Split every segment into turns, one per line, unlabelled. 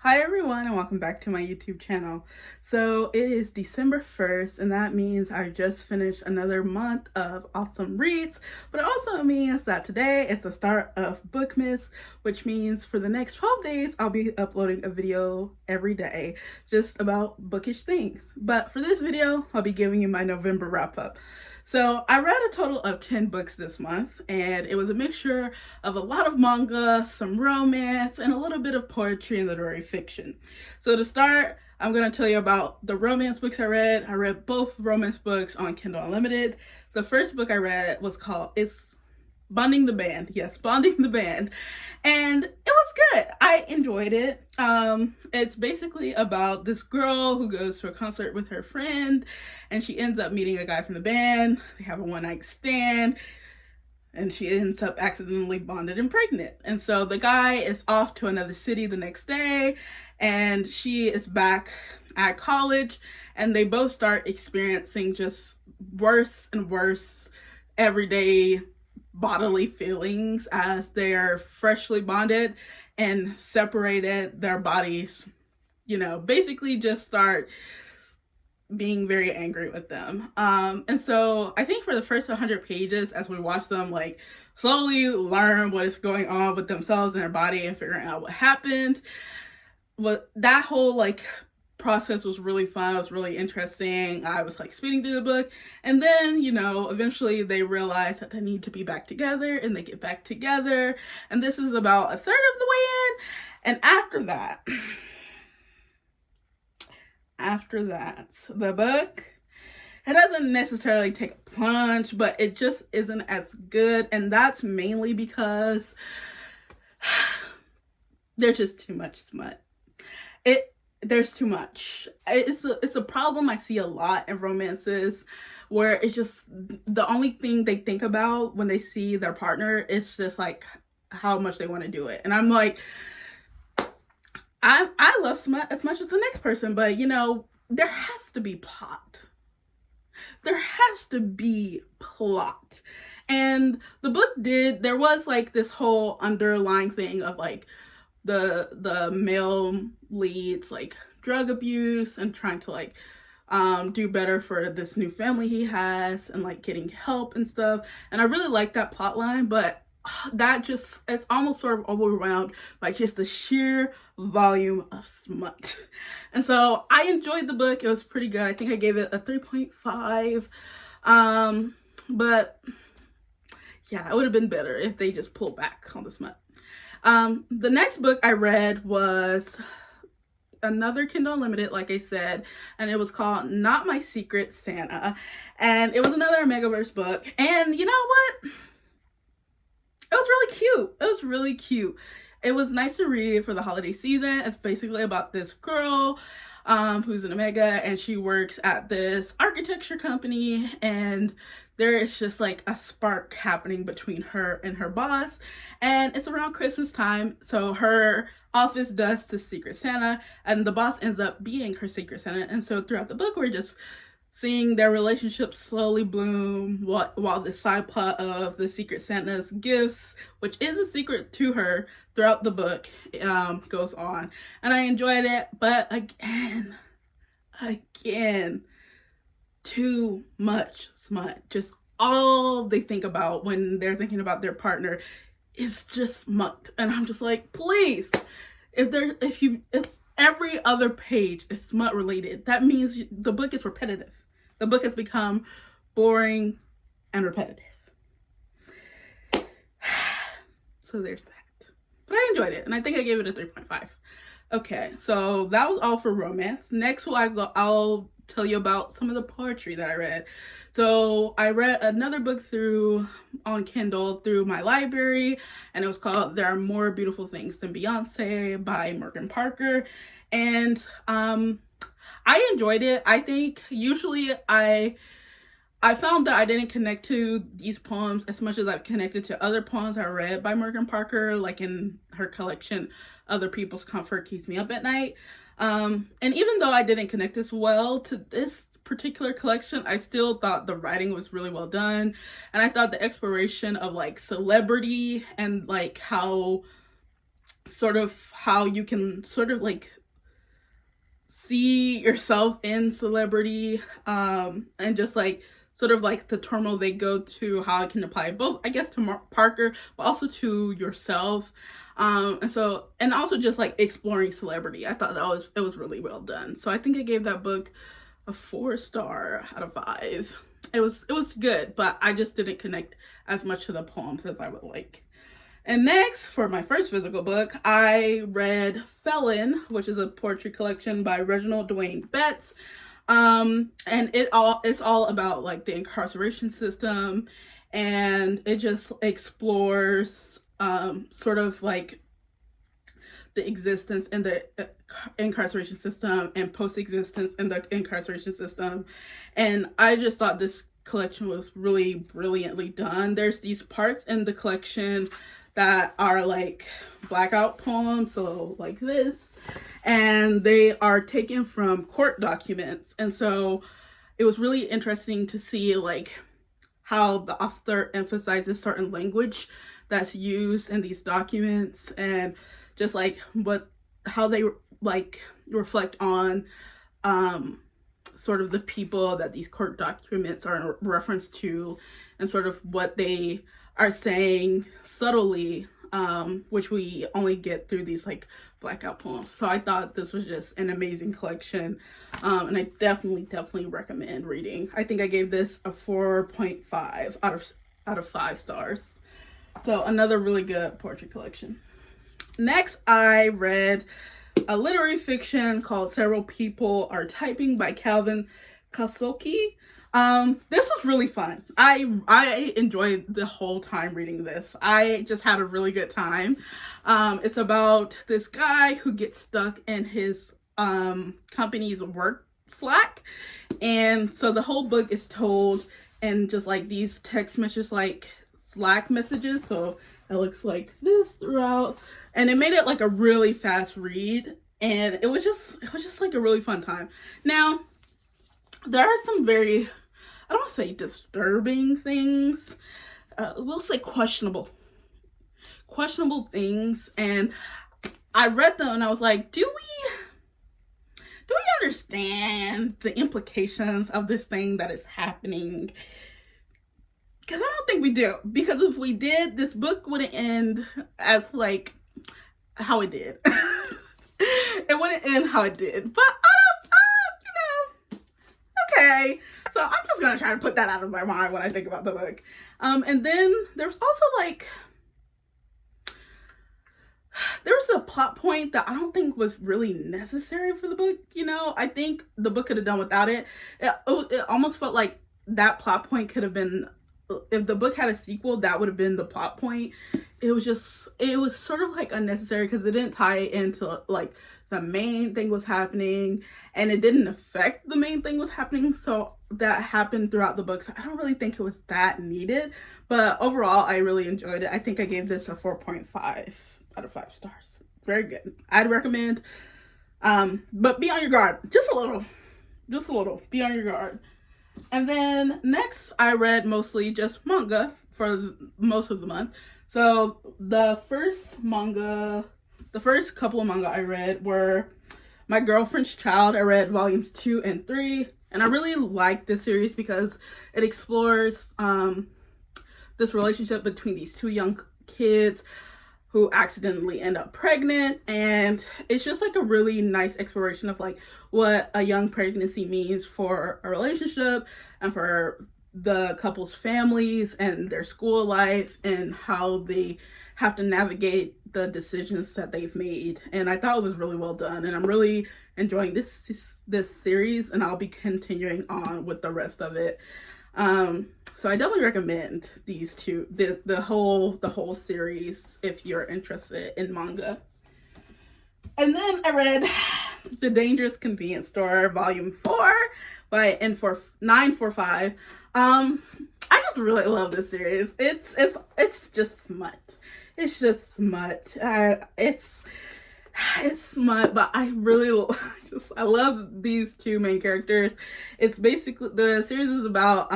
Hi everyone and welcome back to my YouTube channel. So it is December 1st and that means I just finished another month of awesome reads, but it also means that today is the start of Bookmas, which means for the next 12 days I'll be uploading a video every day just about bookish things. But for this video I'll be giving you my November wrap up. So I read a total of 10 books this month, and it was a mixture of a lot of manga, some romance, and a little bit of poetry and literary fiction. So to start, I'm going to tell you about the romance books I read. I read both romance books on Kindle Unlimited. The first book I read was called Bonding the Band. Yes, Bonding the Band. And it was good. I enjoyed it. It's basically about this girl who goes to a concert with her friend and she ends up meeting a guy from the band. They have a one-night stand and she ends up accidentally bonded and pregnant. And so the guy is off to another city the next day and she is back at college and they both start experiencing just worse and worse everyday bodily feelings as they're freshly bonded and separated. Their bodies, basically just start being very angry with them. And so I think for the first 100 pages, as we watch them like slowly learn what is going on with themselves and their body and figuring out what happened, that whole process was really fun. It was really interesting. I was speeding through the book, and then eventually they realize that they need to be back together and they get back together, and this is about a third of the way in. And after that the book, it doesn't necessarily take a plunge, but it just isn't as good, and that's mainly because there's just too much smut. There's too much. It's a problem I see a lot in romances where it's just the only thing they think about when they see their partner is just how much they want to do it. And I'm like, I love smut as much as the next person, but there has to be plot. There has to be plot. And the book there was this whole underlying thing of the male leads drug abuse and trying to do better for this new family he has and getting help and stuff, and I really like that plot line, but that just, it's almost sort of overwhelmed by just the sheer volume of smut. And so I enjoyed the book. It was pretty good. I think I gave it a 3.5. But yeah, it would have been better if they just pulled back on the smut. The next book I read was another Kindle Unlimited, like I said, and it was called Not My Secret Santa, and it was another Megaverse book. And you know what? It was really cute. It was really cute. It was nice to read for the holiday season. It's basically about this girl who's an Omega, and she works at this architecture company, and there is just a spark happening between her and her boss, and it's around Christmas time, so her office does the Secret Santa, and the boss ends up being her Secret Santa. And so throughout the book we're just seeing their relationship slowly bloom while the side plot of the Secret Santa's gifts, which is a secret to her throughout the book, goes on. And I enjoyed it, but again, too much smut. Just all they think about when they're thinking about their partner is just smut. And I'm just like, please, if every other page is smut related, that means the book is repetitive. The book has become boring and repetitive. So there's that. But I enjoyed it, and I think I gave it a 3.5. Okay, so that was all for romance. Next, I'll tell you about some of the poetry that I read. So I read another book on Kindle through my library, and it was called There Are More Beautiful Things Than Beyonce by Morgan Parker. And I enjoyed it. I think usually I found that I didn't connect to these poems as much as I've connected to other poems I read by Morgan Parker, in her collection Other People's Comfort Keeps Me Up at Night. And even though I didn't connect as well to this particular collection, I still thought the writing was really well done, and I thought the exploration of celebrity and how sort of how you can sort of like see yourself in celebrity, and just like sort of like the turmoil they go to, how it can apply both, I guess, to Parker, but also to yourself. And also just like exploring celebrity. I thought it was really well done. So I think I gave that book a 4-star out of 5. It was good, but I just didn't connect as much to the poems as I would like. And next, for my first physical book, I read Felon, which is a poetry collection by Reginald Dwayne Betts. And it's all about like the incarceration system, and it just explores sort of like the existence in the incarceration system and post-existence in the incarceration system. And I just thought this collection was really brilliantly done. There's these parts in the collection that are like blackout poems, so like this, and they are taken from court documents. And so it was really interesting to see like how the author emphasizes certain language that's used in these documents, and just like how they like reflect on sort of the people that these court documents are in reference to, and sort of what they are saying subtly, which we only get through these like blackout poems. So I thought this was just an amazing collection, and I definitely recommend reading. I think I gave this a 4.5 out of 5 stars. So another really good poetry collection. Next, I read a literary fiction called Several People Are Typing by Calvin Kasoki. This was really fun. I enjoyed the whole time reading this. I just had a really good time. It's about this guy who gets stuck in his company's work Slack, and so the whole book is told in just like these text messages, like Slack messages. So it looks like this throughout, and it made it like a really fast read, and it was just like a really fun time. Now, there are some very, I don't want to say disturbing things, we'll say questionable things, and I read them and I was like, do we understand the implications of this thing that is happening? Because I don't think we do. Because if we did, this book wouldn't end as like how it did. It wouldn't end how it did. But okay. So I'm just gonna try to put that out of my mind when I think about the book. And then there's also like, there was a plot point that I don't think was really necessary for the book. You know, I think the book could have done without it. It almost felt like that plot point could have been, if the book had a sequel, that would have been the plot point. It was sort of like unnecessary because it didn't tie into like the main thing was happening, and it didn't affect the main thing was happening. So that happened throughout the book. So I don't really think it was that needed. But overall, I really enjoyed it. I think I gave this a 4.5 out of 5 stars. Very good. I'd recommend, but be on your guard. Just a little. Be on your guard. And then next, I read mostly just manga for most of the month. So the first couple of manga I read were My Girlfriend's Child. I read volumes 2 and 3. And I really like this series because it explores this relationship between these two young kids who accidentally end up pregnant, and it's just like a really nice exploration of like what a young pregnancy means for a relationship and for the couple's families and their school life, and how they have to navigate the decisions that they've made. And I thought it was really well done, and I'm really enjoying this series, and I'll be continuing on with the rest of it. So I definitely recommend these two, the whole series, if you're interested in manga. And then I read The Dangerous Convenience Store, Volume 4 by N945. I just really love this series. It's just smut. It's just smut. It's smut, but I really I love these two main characters. It's basically, the series is about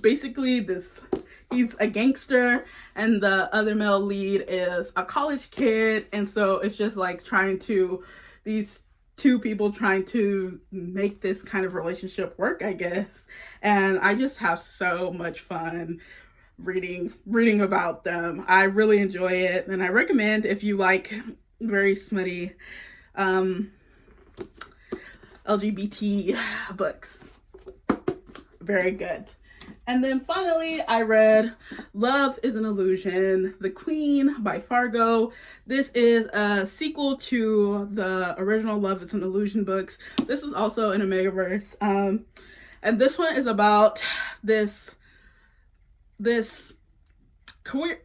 basically this he's a gangster, and the other male lead is a college kid. And so it's just like these two people trying to make this kind of relationship work, I guess. And I just have so much fun reading about them. I really enjoy it, and I recommend if you like very smutty LGBT books. Very good. And then finally, I read Love is an Illusion, The Queen by Fargo. This is a sequel to the original Love is an Illusion books. This is also in a Megaverse. And this one is about this career.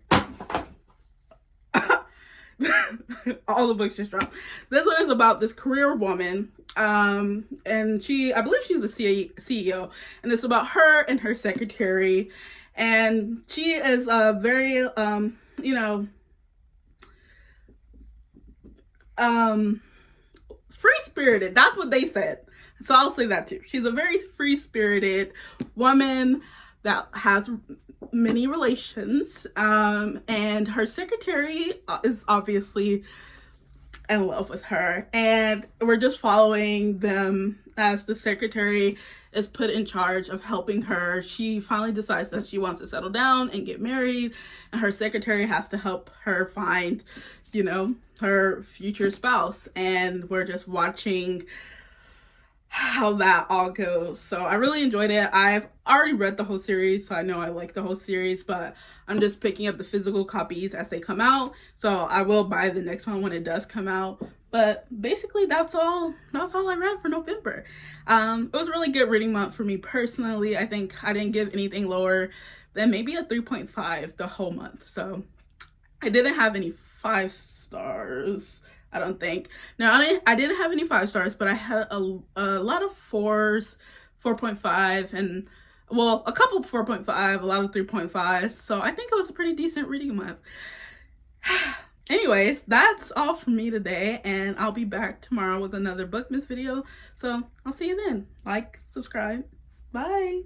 All the books just dropped. This one is about this career woman, and I believe she's the CEO, and it's about her and her secretary, and she is a very free-spirited. That's what they said, so I'll say that too. She's a very free-spirited woman that has many relations, and her secretary is obviously in love with her, and we're just following them as the secretary is put in charge of helping her. She finally decides that she wants to settle down and get married, and her secretary has to help her find, her future spouse, and we're just watching how that all goes. So I really enjoyed it. I've already read the whole series, so I know I like the whole series, but I'm just picking up the physical copies as they come out, so I will buy the next one when it does come out. But basically that's all I read for November. It was a really good reading month for me personally. I think I didn't give anything lower than maybe a 3.5 the whole month, so I didn't have any 5 stars, I don't think. No, I didn't have any 5 stars, but I had a lot of 4s, 4.5, and well, a couple 4.5, a lot of 3.5. So I think it was a pretty decent reading month. Anyways, that's all from me today, and I'll be back tomorrow with another Bookmas video. So I'll see you then. Like, subscribe. Bye.